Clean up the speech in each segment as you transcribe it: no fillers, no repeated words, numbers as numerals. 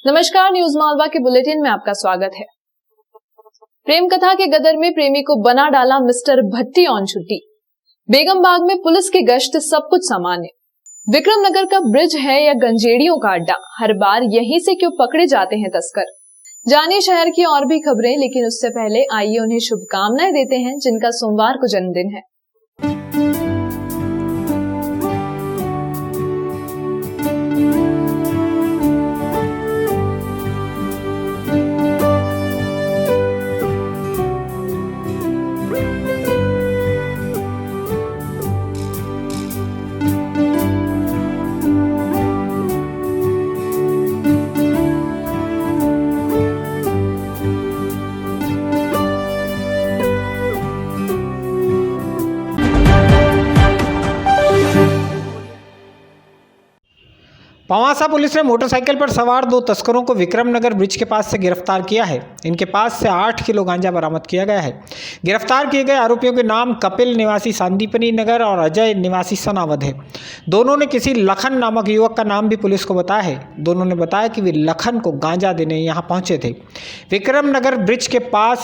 नमस्कार, न्यूज मालवा के बुलेटिन में आपका स्वागत है। प्रेम कथा के गदर में प्रेमी को बना डाला मिस्टर भट्टी ऑन छुट्टी। बेगम बाग में पुलिस की गश्त सब कुछ सामान्य। विक्रम नगर का ब्रिज है या गंजेड़ियों का अड्डा, हर बार यहीं से क्यों पकड़े जाते हैं तस्कर। जानिए शहर की और भी खबरें, लेकिन उससे पहले आइए उन्हें शुभकामनाएं देते हैं जिनका सोमवार को जन्मदिन है। पवासा पुलिस ने मोटरसाइकिल पर सवार दो तस्करों को विक्रमनगर ब्रिज के पास से गिरफ्तार किया है। इनके पास से 8 किलो गांजा बरामद किया गया है। गिरफ्तार किए गए आरोपियों के नाम कपिल निवासी सांदीपनी नगर और अजय निवासी सनावद है। दोनों ने किसी लखन नामक युवक का नाम भी पुलिस को बताया है। दोनों ने बताया कि वे लखन को गांजा देने यहाँ पहुँचे थे। विक्रमनगर ब्रिज के पास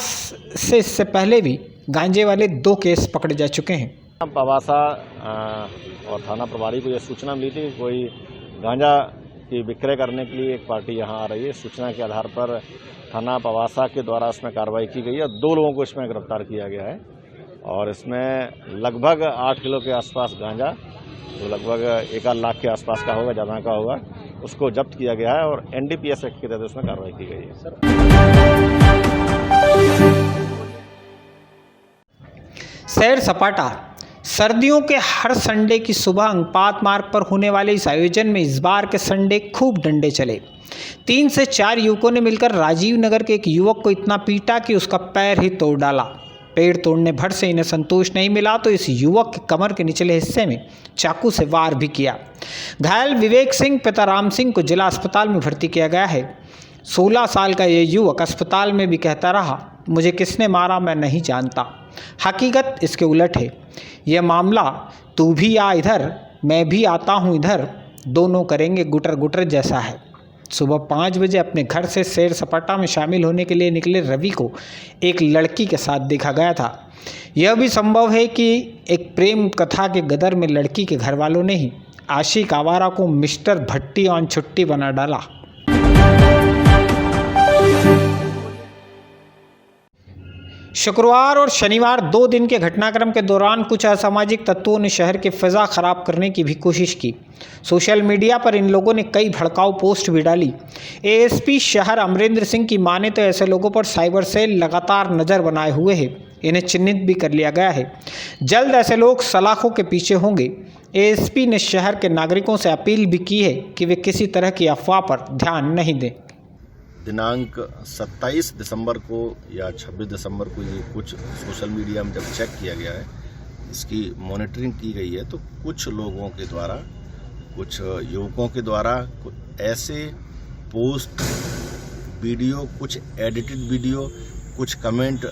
से इससे पहले भी गांजे वाले 2 केस पकड़े जा चुके हैं। पवासा और थाना प्रभारी को यह सूचना मिली थी कि कोई गांजा की विक्रय करने के लिए एक पार्टी यहां आ रही है। सूचना के आधार पर थाना पवासा के द्वारा इसमें कार्रवाई की गई है। 2 लोगों को इसमें गिरफ्तार किया गया है और इसमें लगभग 8 किलो के आसपास गांजा, जो लगभग 1 लाख के आसपास का होगा, ज़्यादा का होगा, उसको जब्त किया गया है और NDPS एक्ट के तहत उसमें कार्रवाई की गई है। सैर सपाटा। सर्दियों के हर संडे की सुबह अंगपात मार्ग पर होने वाले इस आयोजन में इस बार के संडे खूब डंडे चले। 3 से 4 युवकों ने मिलकर राजीव नगर के एक युवक को इतना पीटा कि उसका पैर ही तोड़ डाला। पैर तोड़ने भर से इन्हें संतोष नहीं मिला तो इस युवक के कमर के निचले हिस्से में चाकू से वार भी किया। घायल विवेक सिंह पिता राम सिंह को जिला अस्पताल में भर्ती किया गया है। 16 साल का ये युवक अस्पताल में भी कहता रहा, मुझे किसने मारा मैं नहीं जानता। हकीकत इसके उलट है। यह मामला तू भी आ इधर मैं भी आता हूँ इधर, दोनों करेंगे गुटर गुटर जैसा है। सुबह 5 बजे अपने घर से सैर सपाटा में शामिल होने के लिए निकले रवि को एक लड़की के साथ देखा गया था। यह भी संभव है कि एक प्रेम कथा के गदर में लड़की के घर वालों ने ही आशिक आवारा को मिस्टर भट्टी ऑन छुट्टी बना डाला। शुक्रवार और शनिवार 2 दिन के घटनाक्रम के दौरान कुछ असामाजिक तत्वों ने शहर की फिजा खराब करने की भी कोशिश की। सोशल मीडिया पर इन लोगों ने कई भड़काऊ पोस्ट भी डाली। ASP शहर अमरेंद्र सिंह की माने तो ऐसे लोगों पर साइबर सेल लगातार नज़र बनाए हुए है। इन्हें चिन्हित भी कर लिया गया है। जल्द ऐसे लोग सलाखों के पीछे होंगे। ASP ने शहर के नागरिकों से अपील भी की है कि वे किसी तरह की अफवाह पर ध्यान नहीं दें। दिनांक 27 दिसंबर को या 26 दिसंबर को ये कुछ सोशल मीडिया में जब चेक किया गया है, इसकी मॉनिटरिंग की गई है, तो कुछ लोगों के द्वारा, कुछ युवकों के द्वारा कुछ ऐसे पोस्ट वीडियो, कुछ एडिटेड वीडियो, कुछ कमेंट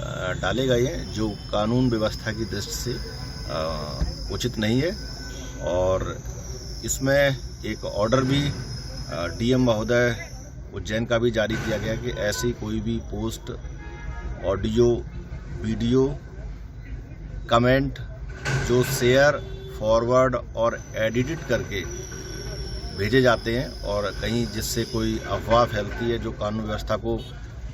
डाले गए हैं जो कानून व्यवस्था की दृष्टि से उचित नहीं है। और इसमें एक ऑर्डर भी DM महोदय उज्जैन का भी जारी किया गया कि ऐसी कोई भी पोस्ट, ऑडियो, वीडियो, कमेंट जो शेयर, फॉरवर्ड और एडिटेड करके भेजे जाते हैं और कहीं जिससे कोई अफवाह फैलती है जो कानून व्यवस्था को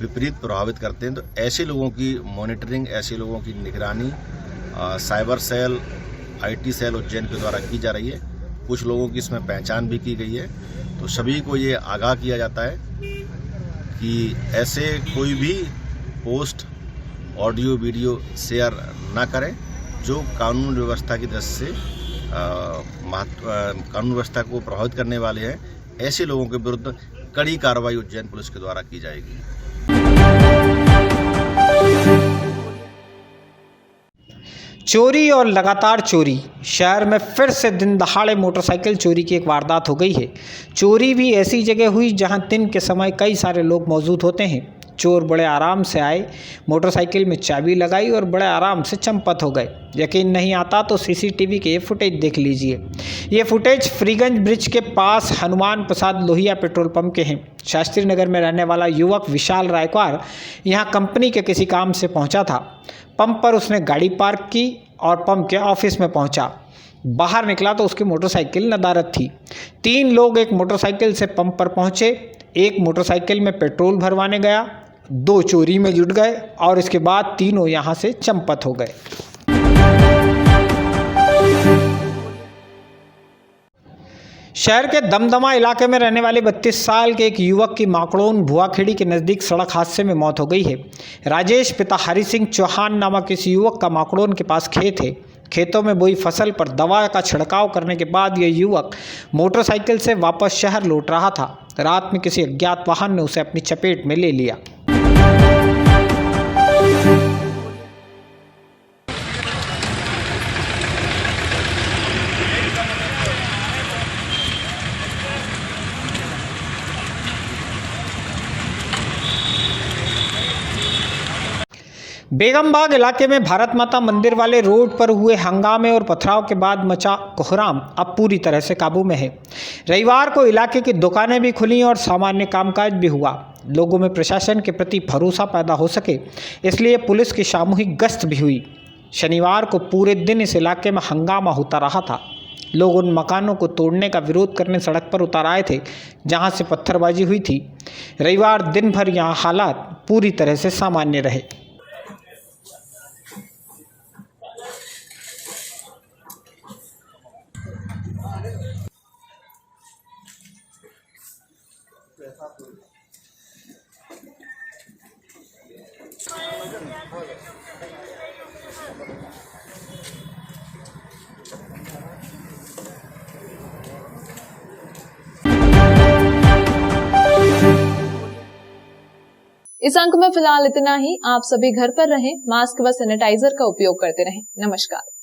विपरीत प्रभावित करते हैं, तो ऐसे लोगों की मॉनिटरिंग, ऐसे लोगों की निगरानी cyber cell, IT cell Ujjain के द्वारा की जा रही है। कुछ लोगों की इसमें पहचान भी की गई है। तो सभी को ये आगाह किया जाता है कि ऐसे कोई भी पोस्ट, ऑडियो, वीडियो शेयर ना करें जो कानून व्यवस्था की दृष्टि से कानून व्यवस्था को प्रभावित करने वाले हैं। ऐसे लोगों के विरुद्ध कड़ी कार्रवाई उज्जैन पुलिस के द्वारा की जाएगी। चोरी और लगातार चोरी। शहर में फिर से दिन दहाड़े मोटरसाइकिल चोरी की एक वारदात हो गई है। चोरी भी ऐसी जगह हुई जहां दिन के समय कई सारे लोग मौजूद होते हैं। चोर बड़े आराम से आए, मोटरसाइकिल में चाबी लगाई और बड़े आराम से चंपत हो गए। यकीन नहीं आता तो सीसीटीवी के ये फुटेज देख लीजिए। ये फुटेज फ्रीगंज ब्रिज के पास हनुमान प्रसाद लोहिया पेट्रोल पंप के हैं। शास्त्री नगर में रहने वाला युवक विशाल रायकवार यहाँ कंपनी के किसी काम से पहुँचा था। पंप पर उसने गाड़ी पार्क की और पंप के ऑफिस में पहुँचा। बाहर निकला तो उसकी मोटरसाइकिल नदारद थी। 3 लोग एक मोटरसाइकिल से पंप पर पहुँचे। एक मोटरसाइकिल में पेट्रोल भरवाने गया, 2 चोरी में जुट गए और इसके बाद तीनों यहाँ से चंपत हो गए। शहर के दमदमा इलाके में रहने वाले 32 साल के एक युवक की माकड़ोन भुआखेड़ी के नज़दीक सड़क हादसे में मौत हो गई है। राजेश पिता हरि सिंह चौहान नामक इस युवक का माकड़ोन के पास खेत है। खेतों में बोई फसल पर दवा का छिड़काव करने के बाद यह युवक मोटरसाइकिल से वापस शहर लौट रहा था। रात में किसी अज्ञात वाहन ने उसे अपनी चपेट में ले लिया। बेगमबाग इलाके में भारत माता मंदिर वाले रोड पर हुए हंगामे और पथराव के बाद मचा कोहराम अब पूरी तरह से काबू में है। रविवार को इलाके की दुकानें भी खुली और सामान्य कामकाज भी हुआ। लोगों में प्रशासन के प्रति भरोसा पैदा हो सके इसलिए पुलिस की सामूहिक गश्त भी हुई। शनिवार को पूरे दिन इस इलाके में हंगामा होता रहा था। लोग उन मकानों को तोड़ने का विरोध करने सड़क पर उतर आए थे जहां से पत्थरबाजी हुई थी। रविवार दिन भर यहां हालात पूरी तरह से सामान्य रहे। इस अंक में फिलहाल इतना ही। आप सभी घर पर रहें, मास्क व सैनिटाइजर का उपयोग करते रहें। नमस्कार।